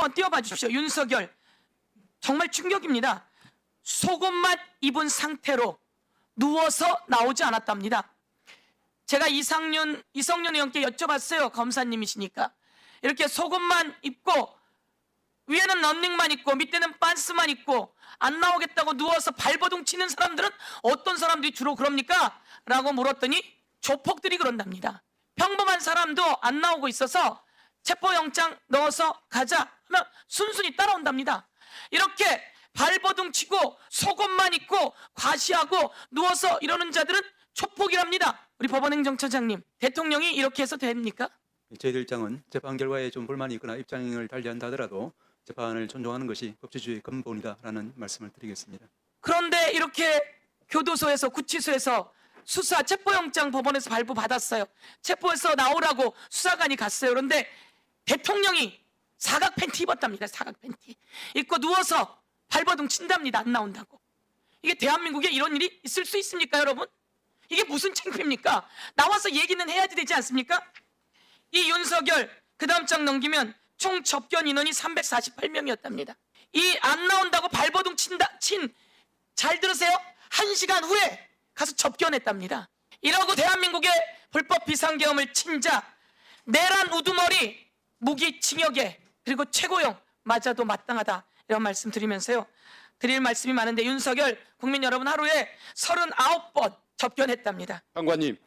한번 띄워봐 주십시오. 윤석열 정말 충격입니다. 속옷만 입은 상태로 누워서 나오지 않았답니다. 제가 이성윤 의원께 여쭤봤어요. 검사님이시니까. 이렇게 속옷만 입고 위에는 런닝만 입고 밑에는 빤스만 입고 안 나오겠다고 누워서 발버둥 치는 사람들은 어떤 사람들이 주로 그럽니까? 라고 물었더니 조폭들이 그런답니다. 평범한 사람도 안 나오고 있어서 체포영장 넣어서 가자 하면 순순히 따라온답니다. 이렇게 발버둥 치고 속옷만 입고 과시하고 누워서 이러는 자들은 조폭이랍니다. 우리 법원행정처장님, 대통령이 이렇게 해서 됩니까? 저희들 입장은 재판 결과에 좀 불만이 있거나 입장을 달리한다 하더라도 재판을 존중하는 것이 법치주의의 근본이다라는 말씀을 드리겠습니다. 그런데 이렇게 교도소에서 구치소에서 수사 체포영장 법원에서 발부받았어요. 체포해서 나오라고 수사관이 갔어요. 그런데 대통령이 사각 팬티 입었답니다. 사각 팬티 입고 누워서 발버둥 친답니다. 안 나온다고. 이게 대한민국에 이런 일이 있을 수 있습니까, 여러분? 이게 무슨 창피입니까? 나와서 얘기는 해야지 되지 않습니까? 이 윤석열 그 다음 장 넘기면 총 접견 인원이 348명이었답니다. 이 안 나온다고 발버둥 잘 들으세요? 1시간 후에 가서 접견했답니다. 이러고 대한민국의 불법 비상계엄을 친 자 내란 우두머리 무기징역에 그리고 최고형 맞아도 마땅하다 이런 말씀 드리면서요. 드릴 말씀이 많은데 윤석열 국민 여러분 하루에 39번 접견했답니다. 장관님,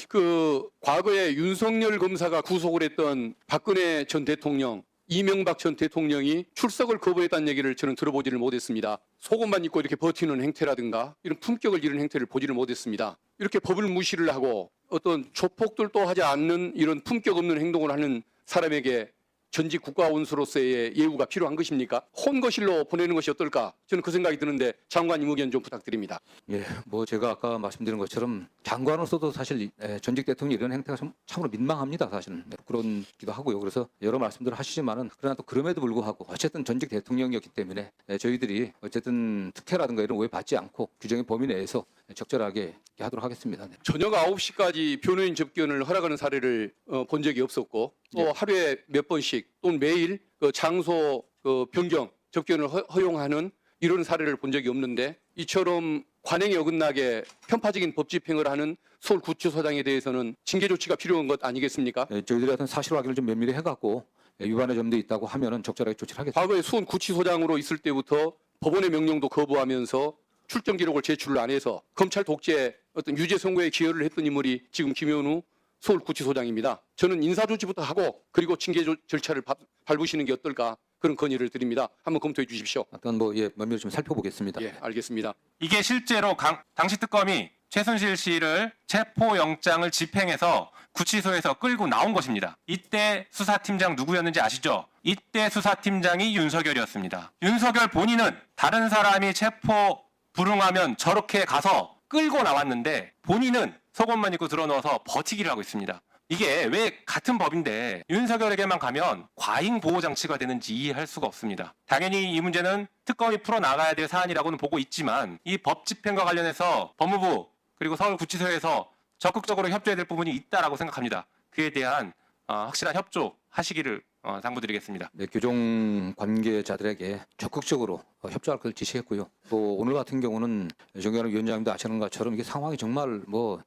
그 과거에 윤석열 검사가 구속을 했던 박근혜 전 대통령, 이명박 전 대통령이 출석을 거부했다는 얘기를 저는 들어보지를 못했습니다. 속옷만 입고 이렇게 버티는 행태라든가 이런 품격을 잃은 행태를 보지를 못했습니다. 이렇게 법을 무시를 하고 어떤 조폭들도 하지 않는 이런 품격 없는 행동을 하는 사람에게 전직 국가원수로서의 예우가 필요한 것입니까? 혼거실로 보내는 것이 어떨까? 저는 그 생각이 드는데 장관님 의견 좀 부탁드립니다. 예, 뭐 제가 아까 말씀드린 것처럼 장관으로서도 사실 전직 대통령이 이런 행태가 참으로 민망합니다. 사실은 부끄러운기도 하고요. 그래서 여러 말씀들을 하시지만은 그러나 또 그럼에도 불구하고 어쨌든 전직 대통령이었기 때문에 저희들이 어쨌든 특혜라든가 이런 오해 받지 않고 규정의 범위 내에서 적절하게 하도록 하겠습니다. 네. 저녁 9시까지 변호인 접견을 허락하는 사례를 본 적이 없었고 또 하루에 몇 번씩 또는 매일 그 장소 변경 접견을 허용하는 이런 사례를 본 적이 없는데 이처럼 관행에 어긋나게 편파적인 법 집행을 하는 서울구치소장에 대해서는 징계 조치가 필요한 것 아니겠습니까? 저희들이 어떤 사실 확인을 좀 면밀히 해갖고 위반의 점도 있다고 하면은 적절하게 조치를 하겠습니다. 과거에 수원구치소장으로 있을 때부터 법원의 명령도 거부하면서 출정 기록을 제출을 안 해서 검찰 독재 어떤 유죄 선고에 기여를 했던 인물이 지금 김현우 서울구치소장입니다. 저는 인사조치부터 하고 그리고 징계 절차를 밟으시는 게 어떨까 그런 건의를 드립니다. 한번 검토해 주십시오. 어떤 면밀히 좀 살펴보겠습니다. 예, 알겠습니다. 이게 실제로 당시 특검이 최순실 씨를 체포영장을 집행해서 구치소에서 끌고 나온 것입니다. 이때 수사팀장 누구였는지 아시죠? 이때 수사팀장이 윤석열이었습니다. 윤석열 본인은 다른 사람이 체포 불응하면 저렇게 가서 끌고 나왔는데 본인은 속옷만 입고 들어넣어서 버티기를 하고 있습니다. 이게 왜 같은 법인데 윤석열에게만 가면 과잉 보호 장치가 되는지 이해할 수가 없습니다. 당연히 이 문제는 특검이 풀어나가야 될 사안이라고는 보고 있지만 이 법 집행과 관련해서 법무부 그리고 서울구치소에서 적극적으로 협조해야 될 부분이 있다라고 생각합니다. 그에 대한 확실한 협조하시기를 당부드리겠습니다. 네, 교정 관계자들에게 적극적으로 협조할 것을 지시했고요. 또 오늘 같은 경우는 정경환 위원장님도 아시는 것처럼 이게 상황이 정말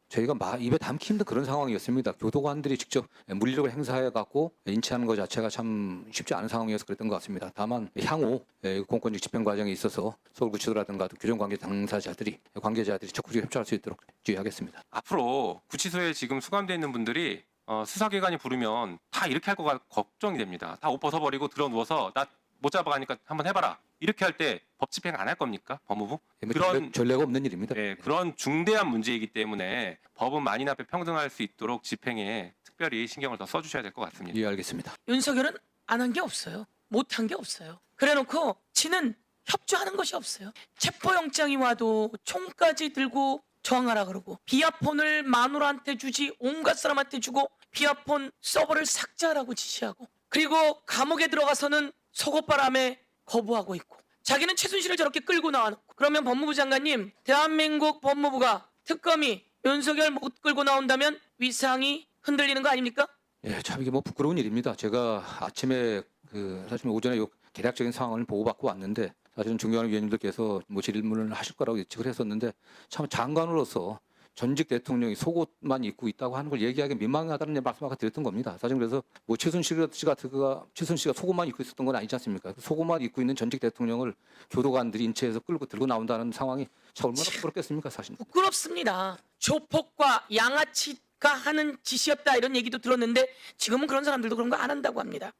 저희가 입에 담기 힘든 그런 상황이었습니다. 교도관들이 직접 물리력을 행사해 갖고 인치하는 것 자체가 참 쉽지 않은 상황이어서 그랬던 것 같습니다. 다만 향후 공권력 집행 과정에 있어서 서울구치소라든가 교정 관계 당사자들이 관계자들이 적극적으로 협조할 수 있도록 주의하겠습니다. 앞으로 구치소에 지금 수감되어 있는 분들이 수사기관이 부르면 다 이렇게 할 거가 걱정이 됩니다. 다 옷 벗어버리고 들어 누워서 나 못 잡아가니까 한번 해봐라. 이렇게 할 때 법 집행 안 할 겁니까? 법무부? 그런 전례가 없는 일입니다. 네, 그런 중대한 문제이기 때문에 법은 만인 앞에 평등할 수 있도록 집행에 특별히 신경을 더 써주셔야 될 것 같습니다. 예, 알겠습니다. 윤석열은 안 한 게 없어요. 못 한 게 없어요. 그래놓고 지는 협조하는 것이 없어요. 체포영장이 와도 총까지 들고 저항하라 그러고 비아폰을 마누라한테 주지 온갖 사람한테 주고 비아폰 서버를 삭제하라고 지시하고 그리고 감옥에 들어가서는 속옷바람에 거부하고 있고 자기는 최순실을 저렇게 끌고 나와놓고 그러면 법무부 장관님 대한민국 법무부가 특검이 윤석열 못 끌고 나온다면 위상이 흔들리는 거 아닙니까? 예, 참 이게 부끄러운 일입니다. 제가 아침에 사실 오전에 요 개략적인 상황을 보고받고 왔는데 사실은 존경하는 위원님들께서 뭐 질문을 하실 거라고 예측을 했었는데 참 장관으로서 전직 대통령이 속옷만 입고 있다고 하는 걸 얘기하기 민망하다는 말씀 아까 드렸던 겁니다. 사실 그래서 뭐 최순실 씨가 속옷만 입고 있었던 건 아니지 않습니까? 속옷만 입고 있는 전직 대통령을 교도관들이 인체에서 끌고 들고 나온다는 상황이 참 얼마나 부끄럽겠습니까, 사실. 부끄럽습니다. 조폭과 양아치가 하는 짓이었다 이런 얘기도 들었는데 지금은 그런 사람들도 그런 거 안 한다고 합니다.